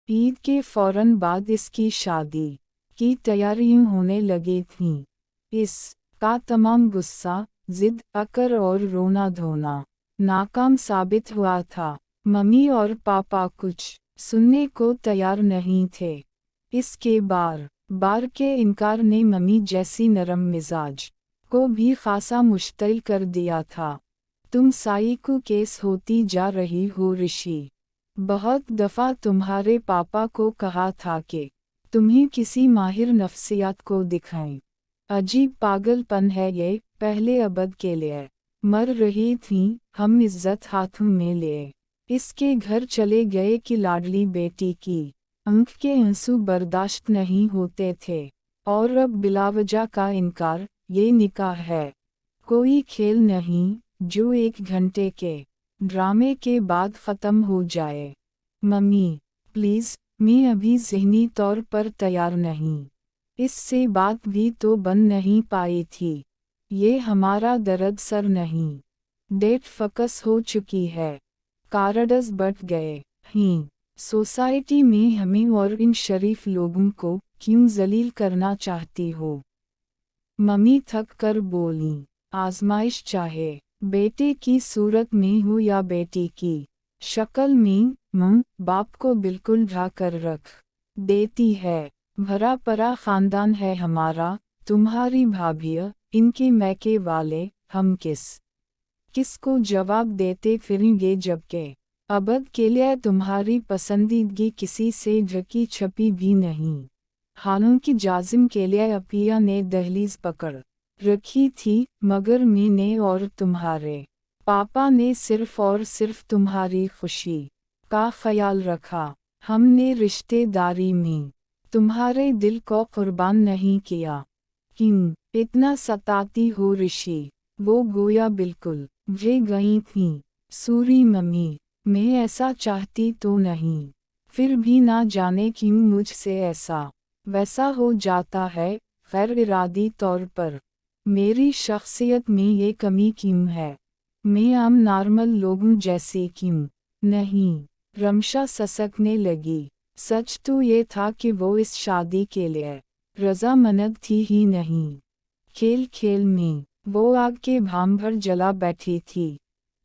ईद के फौरन बाद इसकी शादी की तैयारियां होने लगी थीं। इस का तमाम गुस्सा, जिद, अकर और रोना धोना नाकाम साबित हुआ था। मम्मी और पापा कुछ सुनने को तैयार नहीं थे। इसके बार के इनकार ने मम्मी जैसी नरम मिजाज को भी खासा मुश्तिल कर दिया था। तुम साइको केस होती जा रही हो ऋषि। बहुत दफ़ा तुम्हारे पापा को कहा था कि तुम्हें किसी माहिर नफ्सियात को दिखाएं। अजीब पागलपन है ये। पहले अबद के लिए मर रही थीं, हम इज्जत हाथों में लिए इसके घर चले गए कि लाडली बेटी की आंख के आंसू बर्दाश्त नहीं होते थे। और अब बिलावजा का इनकार, ये निकाह है कोई खेल नहीं जो 1 घंटे के ड्रामे के बाद ख़त्म हो जाए। मम्मी प्लीज़, मैं अभी ज़हनी तौर पर तैयार नहीं। इससे बात भी तो बन नहीं पाई थी। ये हमारा दर्द सर नहीं। डेट फकस हो चुकी है। कार्ड्स बट गए हैं। सोसाइटी में हमें और इन शरीफ लोगों को क्यों जलील करना चाहती हो? मम्मी थक कर बोली। आजमाइश चाहे बेटे की सूरत में हो या बेटी की शक्ल में, बाप को बिल्कुल ढा कर रख देती है। भरा परा खानदान है हमारा। तुम्हारी भाभियाँ, इनके मैके वाले, हम किस को जवाब देते फिरेंगे जबकि अबद के लिए तुम्हारी पसंदीदगी किसी से ढकी छपी भी नहीं। हालांकि जाजिम के लिए अपिया ने दहलीज पकड़ रखी थी, मगर मैंने और तुम्हारे पापा ने सिर्फ और सिर्फ तुम्हारी खुशी का ख्याल रखा। हमने रिश्तेदारी में तुम्हारे दिल को कुर्बान नहीं किया। क्यों इतना सताती हो ऋषि? वो गोया बिल्कुल वे गई थीं। सूरी मम्मी, मैं ऐसा चाहती तो नहीं, फिर भी ना जाने क्यों मुझसे ऐसा वैसा हो जाता है, गैर इरादी तौर पर। मेरी शख्सियत में ये कमी क्यों है? मैं आम नॉर्मल लोगों जैसी क्यों नहीं? रमशा ससकने लगी। सच तो ये था कि वो इस शादी के लिए रज़ामंद थी ही नहीं। खेल खेल में वो आग के भाम भर जला बैठी थी।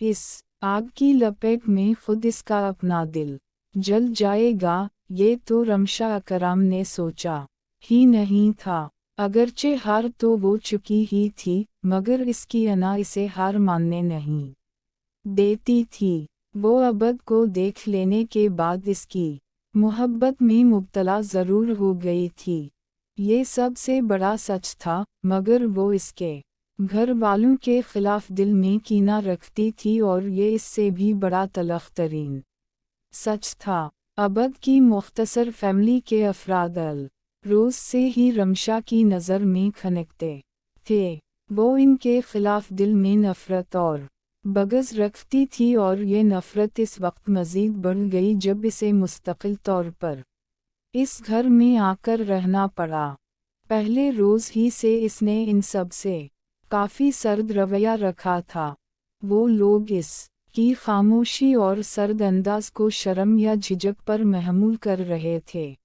इस आग की लपेट में खुद इसका अपना दिल जल जाएगा, ये तो रमशा अकराम ने सोचा ही नहीं था। अगरचे हार तो वो चुकी ही थी, मगर इसकी अना इसे हार मानने नहीं देती थी। वो अबद को देख लेने के बाद इसकी मोहब्बत में मुब्तला ज़रूर हो गई थी। ये सबसे बड़ा सच था, मगर वो इसके घर वालों के खिलाफ दिल में कीना रखती थी, और ये इससे भी बड़ा तलख तरीन सच था। अबद की मुख्तसर फैमिली के अफराद रोज़ से ही रमशा की नज़र में खनकते थे। वो इनके खिलाफ दिल में नफ़रत और बग़ज़ रखती थी, और ये नफ़रत इस वक्त मज़ीद बढ़ गई जब इसे मुस्तकिल तौर पर इस घर में आकर रहना पड़ा। पहले रोज़ ही से इसने इन सब से काफ़ी सर्द रवैया रखा था। वो लोग इस की खामोशी और सर्द अंदाज को शर्म या झिझक पर महमूल कर रहे थे।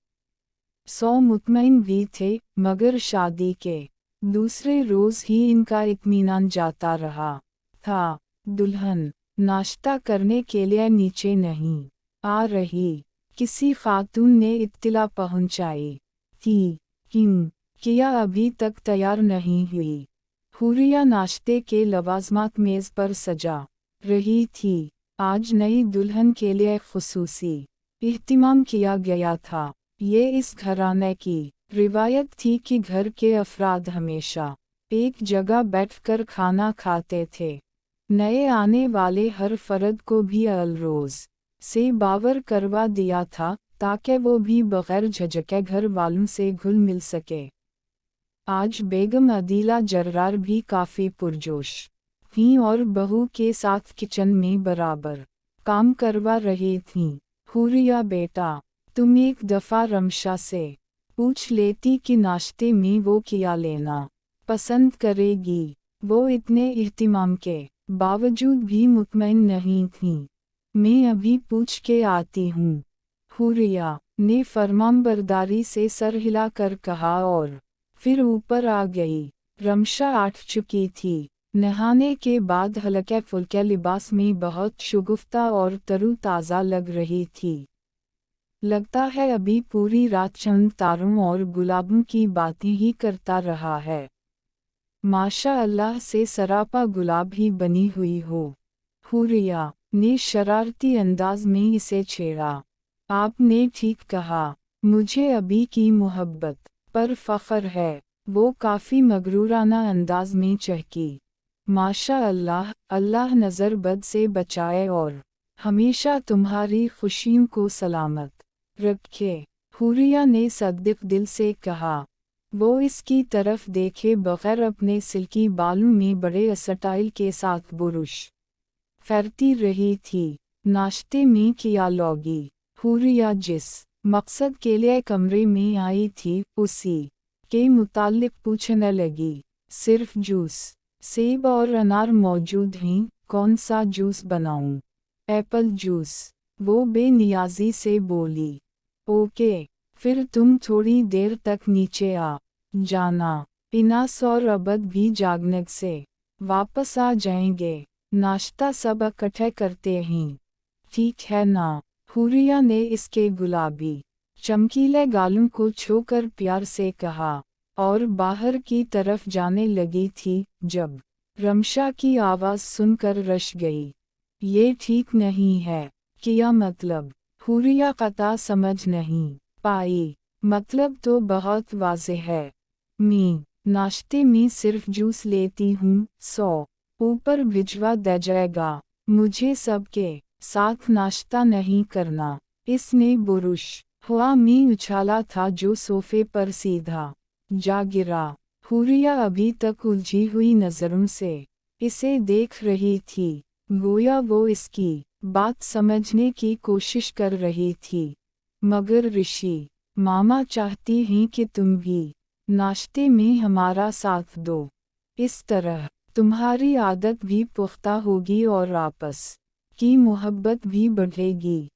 मुतमईन भी थे, मगर शादी के दूसरे रोज़ ही इनका इत्मीनान जाता रहा था। दुल्हन नाश्ता करने के लिए नीचे नहीं आ रही, किसी खातून ने इत्तिला पहुंचाई थी। किया अभी तक तैयार नहीं हुई। हुरिया नाश्ते के लवाज़मात मेज़ पर सजा रही थी। आज नई दुल्हन के लिए खुसूसी इह्तिमाम किया गया था। ये इस घराने की रिवायत थी कि घर के अफराद हमेशा एक जगह बैठकर खाना खाते थे। नए आने वाले हर फर्द को भी अलरोज़ से बावर करवा दिया था, ताकि वो भी बग़ैर झिझके घर वालों से घुल मिल सके। आज बेगम अदीला जर्रार भी काफ़ी पुरजोश थीं और बहू के साथ किचन में बराबर काम करवा रही थीं। हुरिया बेटा, तुम एक दफ़ा रमशा से पूछ लेती कि नाश्ते में वो क्या लेना पसंद करेगी। वो इतने इह्तिमाम के बावजूद भी मुतमईन नहीं थीं। मैं अभी पूछ के आती हूँ। हुरिया ने फरमानबरदारी से सर हिलाकर कहा और फिर ऊपर आ गई। रमशा 8 चुकी थी। नहाने के बाद हल्के फुल्के लिबास में बहुत शगुफ्ता और तरोताज़ा लग रही थी। लगता है अभी पूरी रात चंद तारों और गुलाबों की बातें ही करता रहा है। माशा अल्लाह से सरापा गुलाब ही बनी हुई हो। हुरिया ने शरारती अंदाज में इसे छेड़ा। आपने ठीक कहा, मुझे अभी की मोहब्बत पर फ़ख्र है। वो काफ़ी मगरूराना अंदाज में चहकी। माशा अल्लाह, अल्लाह नज़र बद से बचाए और हमेशा तुम्हारी खुशियों को सलामत रखे। हुरिया ने सद्दिक दिल से कहा। वो इसकी तरफ देखे बगैर अपने सिल्की बालों में बड़े स्टाइल के साथ बुरुश फेरती रही थी। नाश्ते में किया लोगी? हुरिया जिस मकसद के लिए कमरे में आई थी उसी के मुताल्लिक पूछने लगी। सिर्फ जूस, सेब और अनार मौजूद हैं, कौन सा जूस बनाऊं? एप्पल जूस, वो बेनियाजी से बोली। ओके, फिर तुम थोड़ी देर तक नीचे आ जाना। इनास और अबद भी जागने से वापस आ जाएंगे। नाश्ता सब इकट्ठे करते हैं, ठीक है ना? हुरिया ने इसके गुलाबी चमकीले गालों को छूकर प्यार से कहा और बाहर की तरफ जाने लगी थी जब रमशा की आवाज़ सुनकर रश गई। ये ठीक नहीं है। क्या मतलब? हुरिया कता समझ नहीं पाई। मतलब तो बहुत वाज़ेह है। मैं नाश्ते में सिर्फ जूस लेती हूँ, ऊपर भिजवा दे जाएगा। मुझे सबके साथ नाश्ता नहीं करना। इसने बुरुश हुआ में उछाला था जो सोफे पर सीधा जा गिरा। हुरिया अभी तक उलझी हुई नज़रों से इसे देख रही थी, गोया वो इसकी बात समझने की कोशिश कर रही थी। मगर ऋषि मामा चाहती हैं कि तुम भी नाश्ते में हमारा साथ दो। इस तरह तुम्हारी आदत भी पुख्ता होगी और आपस की मोहब्बत भी बढ़ेगी।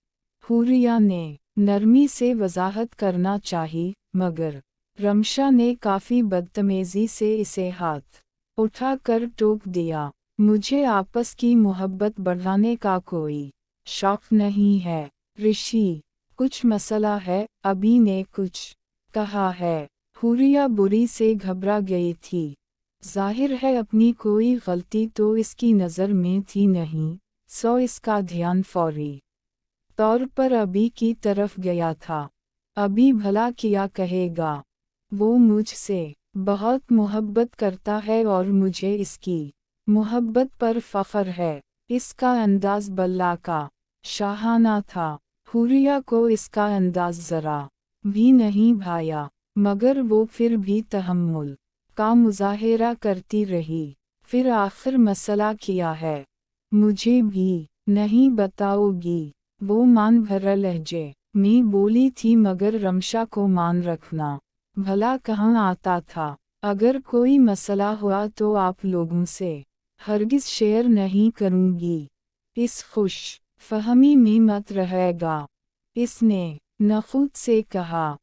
हुरिया ने नरमी से वजाहत करना चाही, मगर रमशा ने काफ़ी बदतमीज़ी से इसे हाथ उठाकर टोक दिया। मुझे आपस की मोहब्बत बढ़ाने का कोई शौक नहीं है ऋषि। कुछ मसला है? अभी ने कुछ कहा है? हुरिया बुरी से घबरा गई थी। जाहिर है अपनी कोई गलती तो इसकी नज़र में थी नहीं, सो इसका ध्यान फौरी तौर पर अभी की तरफ गया था। अभी भला क्या कहेगा? वो मुझसे बहुत मोहब्बत करता है और मुझे इसकी मोहब्बत पर फ़ख्र है। इसका अंदाज़ बल्ला का शाहाना था। हुरिया को इसका अंदाज़ ज़रा भी नहीं भाया, मगर वो फिर भी तहम्मुल का मुज़ाहिरा करती रही। फिर आखिर मसला क्या है? मुझे भी नहीं बताओगी? वो मान भरा लहजे में बोली थी, मगर रमशा को मान रखना भला कहाँ आता था। अगर कोई मसला हुआ तो आप लोगों से हरगिज़ शेयर नहीं करूँगी। इस खुश फहमी में मत रहेगा। इसने नखुद से कहा।